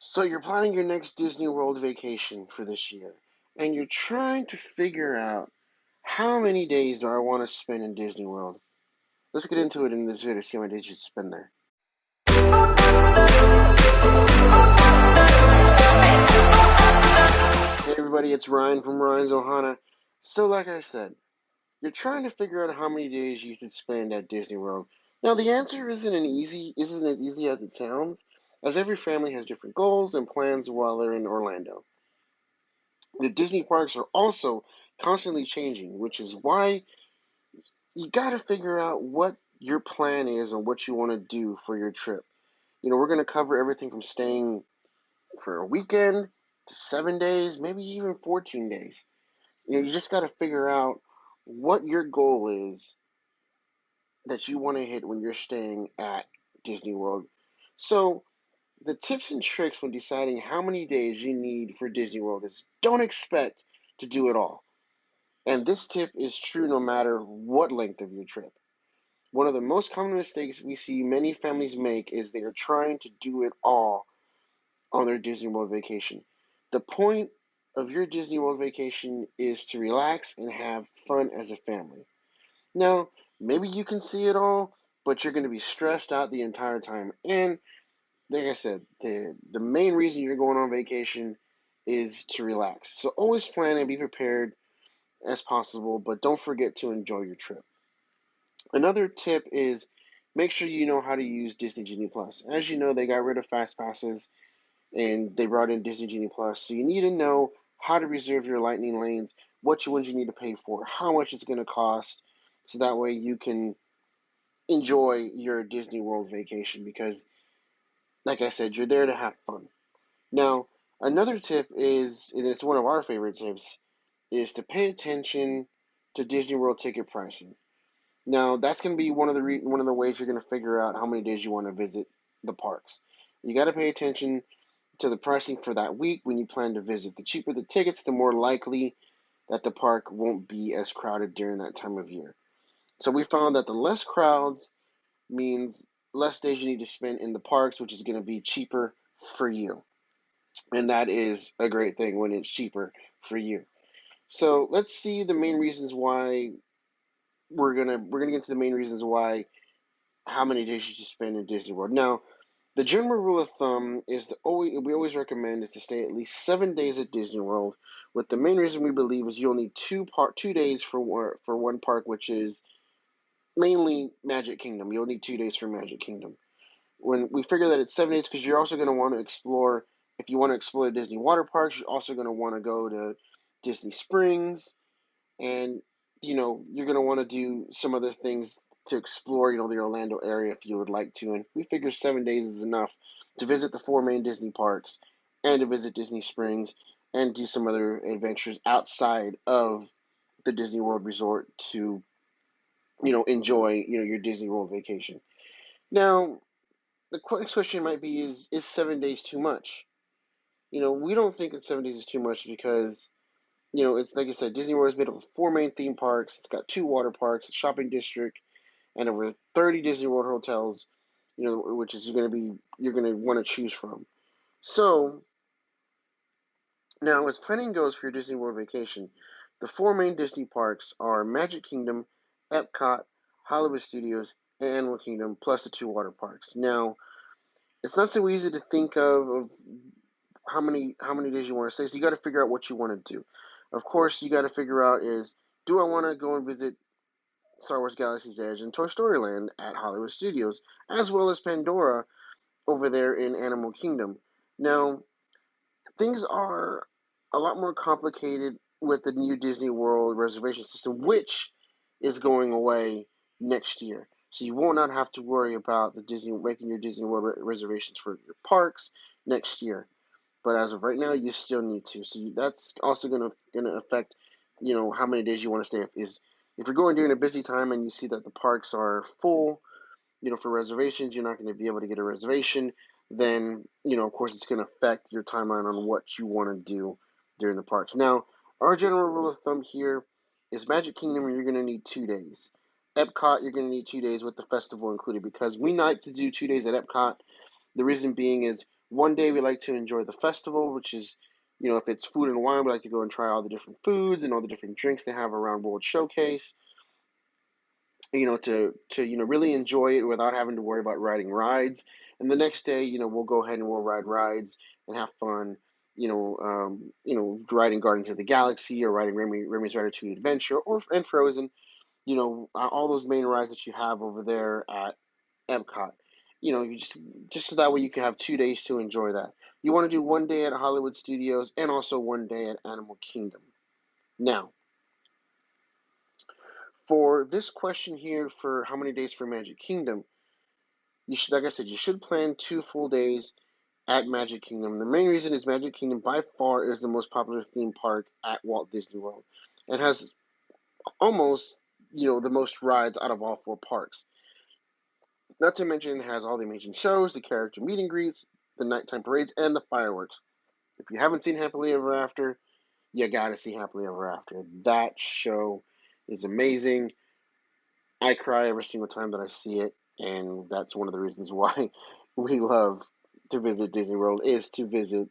So you're planning your next Disney World vacation for this year, and you're trying to figure out how many days do I want to spend in Disney World. Let's get into it in this video to see how many days you spend there. Hey everybody, it's Ryan from Ryan's Ohana. So like I said, you're trying to figure out how many days you should spend at Disney World. Now the answer isn't as easy as it sounds, as every family has different goals and plans while they're in Orlando. The Disney parks are also constantly changing, which is why you got to figure out what your plan is and what you want to do for your trip. We're going to cover everything from staying for a weekend to 7 days, maybe even 14 days. You just got to figure out what your goal is that you want to hit when you're staying at Disney World. So, the tips and tricks when deciding how many days you need for Disney World is don't expect to do it all. And this tip is true no matter what length of your trip. One of the most common mistakes we see many families make is they are trying to do it all on their Disney World vacation. The point of your Disney World vacation is to relax and have fun as a family. Now, maybe you can see it all, but you're going to be stressed out the entire time. And like I said, the main reason you're going on vacation is to relax. So always plan and be prepared as possible, but don't forget to enjoy your trip. Another tip is make sure you know how to use Disney Genie Plus. As you know, they got rid of Fast Passes and they brought in Disney Genie Plus. So you need to know how to reserve your lightning lanes, what ones you need to pay for, how much it's going to cost, so that way you can enjoy your Disney World vacation because, like I said, you're there to have fun. Now, another tip is, and it's one of our favorite tips, is to pay attention to Disney World ticket pricing. Now, that's going to be one of the ways you're going to figure out how many days you want to visit the parks. You got to pay attention to the pricing for that week when you plan to visit. The cheaper the tickets, the more likely that the park won't be as crowded during that time of year. So we found that the less crowds means less days you need to spend in the parks, which is going to be cheaper for you. And that is a great thing when it's cheaper for you. So let's see the main reasons why we're gonna get to the main reasons why how many days you should spend in Disney World. Now, the general rule of thumb is we always recommend is to stay at least 7 days at Disney World. With the main reason we believe is you'll need 2 days for one park, which is mainly Magic Kingdom. You'll need 2 days for Magic Kingdom. When we figure that it's 7 days, because you're also going to want to explore. If you want to explore the Disney water parks, you're also going to want to go to Disney Springs, and you're going to want to do some other things to explore the Orlando area if you would like to. And we figure 7 days is enough to visit the four main Disney parks and to visit Disney Springs and do some other adventures outside of the Disney World Resort to enjoy your Disney World vacation. Now, the next question might be, is 7 days too much? We don't think that 7 days is too much because it's like I said, Disney World is made up of four main theme parks. It's got two water parks, a shopping district, and over 30 Disney World hotels, which is you're going to want to choose from. So, now as planning goes for your Disney World vacation, the four main Disney parks are Magic Kingdom, EPCOT, Hollywood Studios, and Animal Kingdom, plus the two water parks. Now, it's not so easy to think of how many days you want to stay, so you got to figure out what you want to do. Of course, you got to figure out is, do I want to go and visit Star Wars Galaxy's Edge and Toy Story Land at Hollywood Studios, as well as Pandora over there in Animal Kingdom? Now, things are a lot more complicated with the new Disney World reservation system, which is going away next year. So you will not have to worry about making your Disney World reservations for your parks next year. But as of right now, you still need to. So that's also gonna affect, how many days you want to stay. If you're going during a busy time and you see that the parks are full, for reservations, you're not going to be able to get a reservation. Then, of course, it's going to affect your timeline on what you want to do during the parks. Now, our general rule of thumb here is Magic Kingdom, you're going to need 2 days. Epcot, you're going to need 2 days with the festival included because we like to do 2 days at Epcot. The reason being is One day we like to enjoy the festival, which is, if it's food and wine, we like to go and try all the different foods and all the different drinks they have around World Showcase. To really enjoy it without having to worry about riding rides. And the next day, we'll go ahead and we'll ride rides and have fun. Riding Guardians of the Galaxy or riding Remy's Ratatouille Adventure and Frozen. All those main rides that you have over there at EPCOT. You just so that way you can have 2 days to enjoy that. You want to do one day at Hollywood Studios and also one day at Animal Kingdom. Now, for this question here, for how many days for Magic Kingdom, you should, like I said, you should plan 2 full days at Magic Kingdom. The main reason is Magic Kingdom by far is the most popular theme park at Walt Disney World. It has almost, the most rides out of all 4 parks. Not to mention it has all the amazing shows, the character meet and greets, the nighttime parades, and the fireworks. If you haven't seen Happily Ever After, you gotta see Happily Ever After. That show is amazing. I cry every single time that I see it, and that's one of the reasons why we love to visit Disney World is to visit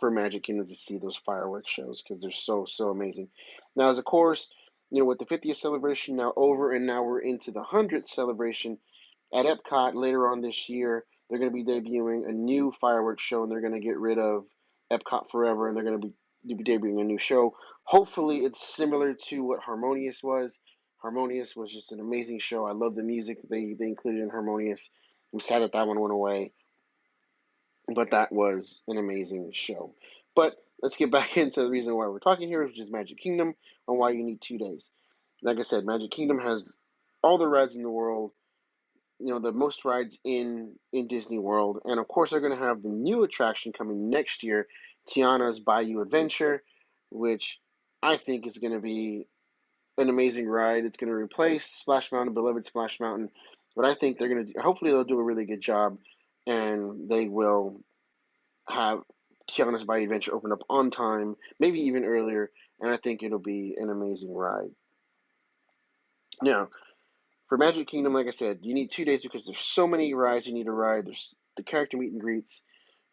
for Magic Kingdom to see those fireworks shows because they're so amazing. Now, as of course, with the 50th celebration now over, and now we're into the 100th celebration at Epcot later on this year. They're going to be debuting a new fireworks show, and they're going to get rid of Epcot Forever, and they're going to be debuting a new show. Hopefully, it's similar to what Harmonious was. Harmonious was just an amazing show. I love the music they included in Harmonious. I'm sad that one went away, but that was an amazing show. But let's get back into the reason why we're talking here, which is Magic Kingdom, and why you need 2 days. Like I said, Magic Kingdom has all the rides in the world, the most rides in Disney World, and of course they're going to have the new attraction coming next year, Tiana's Bayou Adventure, which I think is going to be an amazing ride. It's going to replace Splash Mountain, beloved Splash Mountain, but I think they're going to hopefully they'll do a really good job, and they will have Tiana's Bayou Adventure open up on time, maybe even earlier, and I think it'll be an amazing ride. Now, for Magic Kingdom, like I said, you need 2 days because there's so many rides you need to ride. There's the character meet and greets,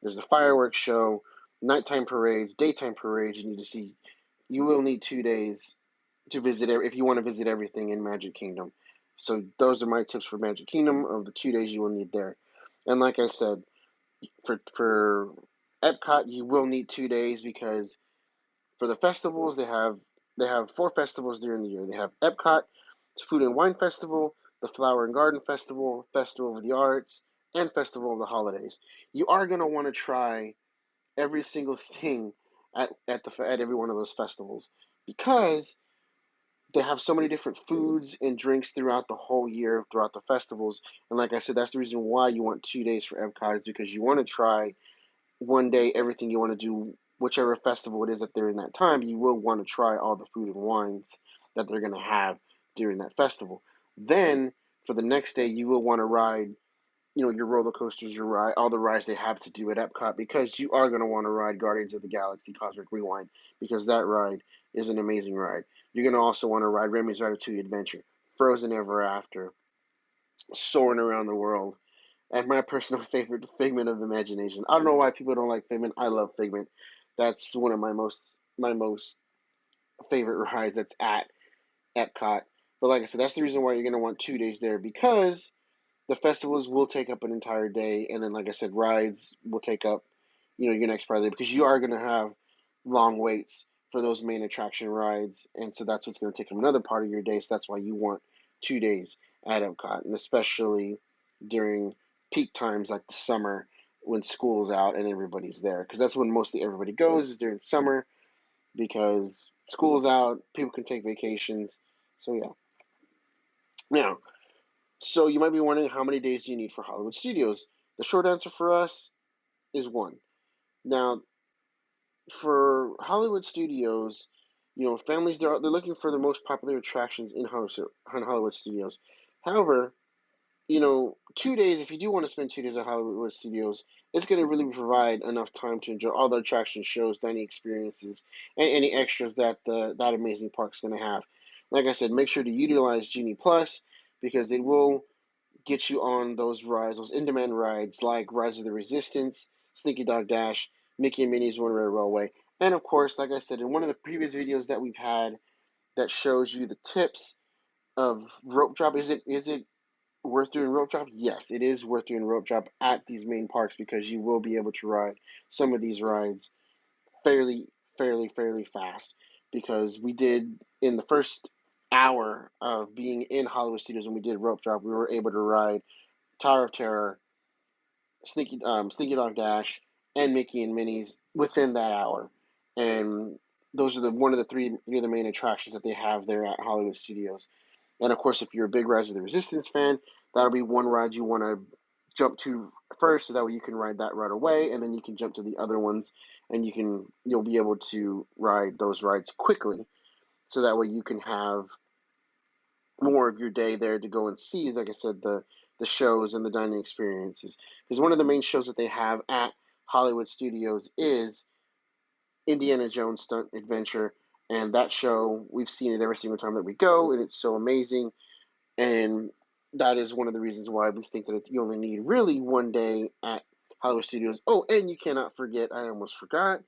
there's the fireworks show, nighttime parades, daytime parades. You need to see. You will need 2 days to visit if you want to visit everything in Magic Kingdom. So those are my tips for Magic Kingdom of the 2 days you will need there. And like I said, for Epcot, you will need 2 days because for the festivals they have 4 festivals during the year. They have Epcot, Food and Wine Festival, the Flower and Garden Festival, Festival of the Arts, and Festival of the Holidays. You are going to want to try every single thing at every one of those festivals because they have so many different foods and drinks throughout the whole year, throughout the festivals. And like I said, that's the reason why you want 2 days for Epcot is because you want to try one day everything you want to do, whichever festival it is that they're in that time. You will want to try all the food and wines that they're going to have during that festival. Then for the next day, you will want to ride, your roller coasters, all the rides they have to do at Epcot because you are going to want to ride Guardians of the Galaxy Cosmic Rewind because that ride is an amazing ride. You're going to also want to ride Remy's Ratatouille Adventure, Frozen Ever After, Soaring Around the World, and my personal favorite, Figment of Imagination. I don't know why people don't like Figment. I love Figment. That's one of my most favorite rides that's at Epcot. But like I said, that's the reason why you're going to want 2 days there because the festivals will take up an entire day, and then, like I said, rides will take up, your next part of the day because you are going to have long waits for those main attraction rides, and so that's what's going to take up another part of your day. So that's why you want 2 days at Epcot, and especially during peak times like the summer when school's out and everybody's there, because that's when mostly everybody goes is during summer because school's out, people can take vacations. So yeah. Now, so you might be wondering how many days do you need for Hollywood Studios? The short answer for us is one. Now, for Hollywood Studios, families they're looking for the most popular attractions in Hollywood Studios. However, 2 days, if you do want to spend 2 days at Hollywood Studios, it's going to really provide enough time to enjoy all the attraction shows, dining experiences, and any extras that that amazing park's going to have. Like I said, make sure to utilize Genie Plus because it will get you on those rides, those in-demand rides like Rise of the Resistance, Slinky Dog Dash, Mickey and Minnie's Runaway Railway, and of course, like I said in one of the previous videos that we've had that shows you the tips of rope drop. Is it worth doing rope drop? Yes, it is worth doing rope drop at these main parks because you will be able to ride some of these rides fairly, fairly fast. Because we did in the first hour of being in Hollywood Studios when we did rope drop, we were able to ride Tower of Terror, Slinky Dog Dash, and Mickey and Minnie's within that hour, and those are the one of the three of the main attractions that they have there at Hollywood Studios. And of course, if you're a big Rise of the Resistance fan, that'll be one ride you want to jump to first, so that way you can ride that right away, and then you can jump to the other ones, and you'll be able to ride those rides quickly, so that way you can have more of your day there to go and see, like I said, the shows and the dining experiences. Because one of the main shows that they have at Hollywood Studios is Indiana Jones Stunt Adventure, and that show we've seen it every single time that we go, and it's so amazing. And that is one of the reasons why we think that you only need really one day at Hollywood Studios. Oh, and you cannot forget, I almost forgot,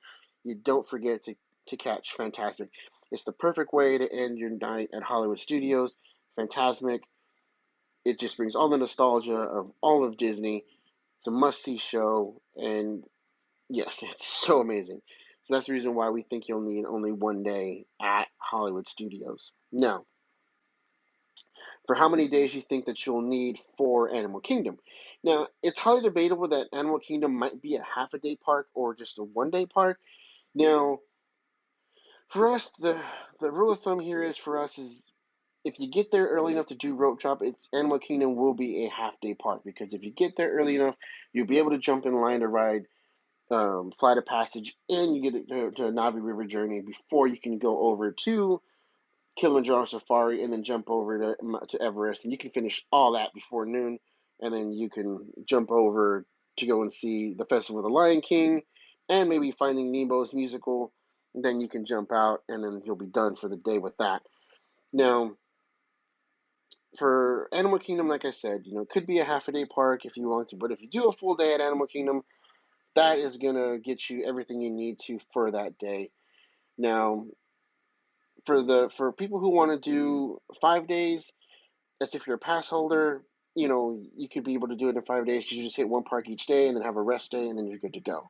you don't forget to catch Fantasmic. It's the perfect way to end your night at Hollywood Studios. Fantasmic, it just brings all the nostalgia of all of Disney. It's a must-see show, and yes, it's so amazing. So that's the reason why we think you'll need only one day at Hollywood Studios. Now, for how many days you think that you'll need for Animal Kingdom. Now, it's highly debatable that Animal Kingdom might be a half a day park or just a 1 day park. Now, for us, the rule of thumb here is for us is if you get there early enough to do rope drop, it's Animal Kingdom will be a half day park, because if you get there early enough, you'll be able to jump in line to ride Flight of Passage, and you get to Navi River Journey before you can go over to Kilimanjaro Safari and then jump over to Everest, and you can finish all that before noon, and then you can jump over to go and see the Festival of the Lion King, and maybe Finding Nemo's musical. Then you can jump out, and then you'll be done for the day with that. Now, for Animal Kingdom, like I said, it could be a half a day park if you want to, but if you do a full day at Animal Kingdom, that is gonna get you everything you need to for that day. Now, for people who want to do 5 days, that's if you're a pass holder, you could be able to do it in 5 days because you just hit one park each day and then have a rest day and then you're good to go.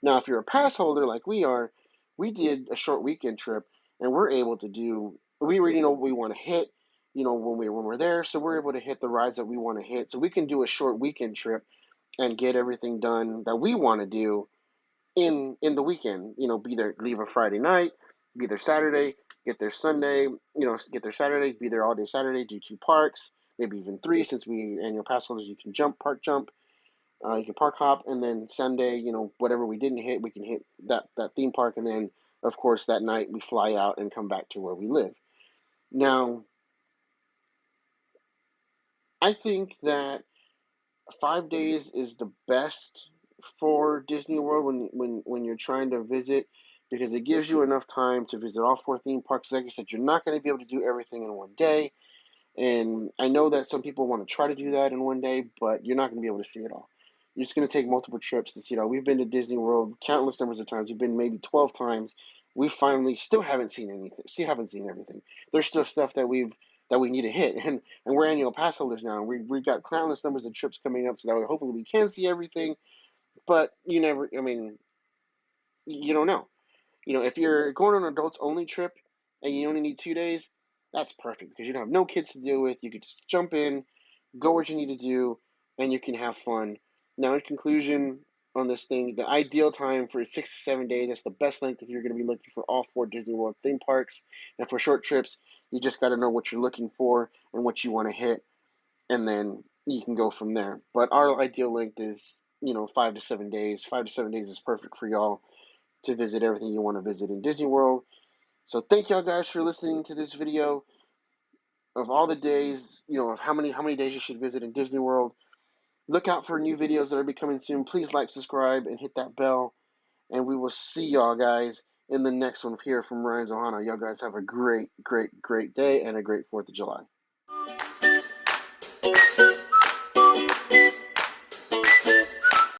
Now, if you're a pass holder like we are, we did a short weekend trip and we're able to we already know what we want to hit, when we're there. So we're able to hit the rides that we want to hit. So we can do a short weekend trip and get everything done that we want to do in the weekend. Be there, leave a Friday night, be there Saturday, get there Sunday, get there Saturday, be there all day Saturday, do 2 parks, maybe even 3, since we annual pass holders, you can park jump, you can park hop, and then Sunday, whatever we didn't hit, we can hit that theme park, and then of course that night we fly out and come back to where we live. Now, I think that 5 days is the best for Disney World when you're trying to visit, because it gives you enough time to visit all 4 theme parks. Like I said, you're not going to be able to do everything in one day, and I know that some people want to try to do that in one day, but you're not going to be able to see it all. You're just going to take multiple trips to see it all. We've been to Disney World countless numbers of times. We've been maybe 12 times. We finally still haven't seen anything. Still haven't seen everything. There's still stuff that we need to hit, and we're annual pass holders now. And we've got countless numbers of trips coming up, so that way hopefully we can see everything. But you never. I mean, you don't know. If you're going on an adults only trip and you only need 2 days, that's perfect because you don't have no kids to deal with. You could just jump in, go what you need to do, and you can have fun. Now, in conclusion on this thing, the ideal time for 6 to 7 days, that's the best length if you're going to be looking for all 4 Disney World theme parks. And for short trips, you just got to know what you're looking for and what you want to hit, and then you can go from there. But our ideal length is, 5 to 7 days. 5 to 7 days is perfect for y'all to visit everything you want to visit in Disney World. So thank y'all guys for listening to this video of all the days, of how many days you should visit in Disney World. Look out for new videos that are coming soon. Please like, subscribe, and hit that bell. And we will see y'all guys in the next one here from Ryan's Ohana. Y'all guys have a great, great, great day and a great 4th of July.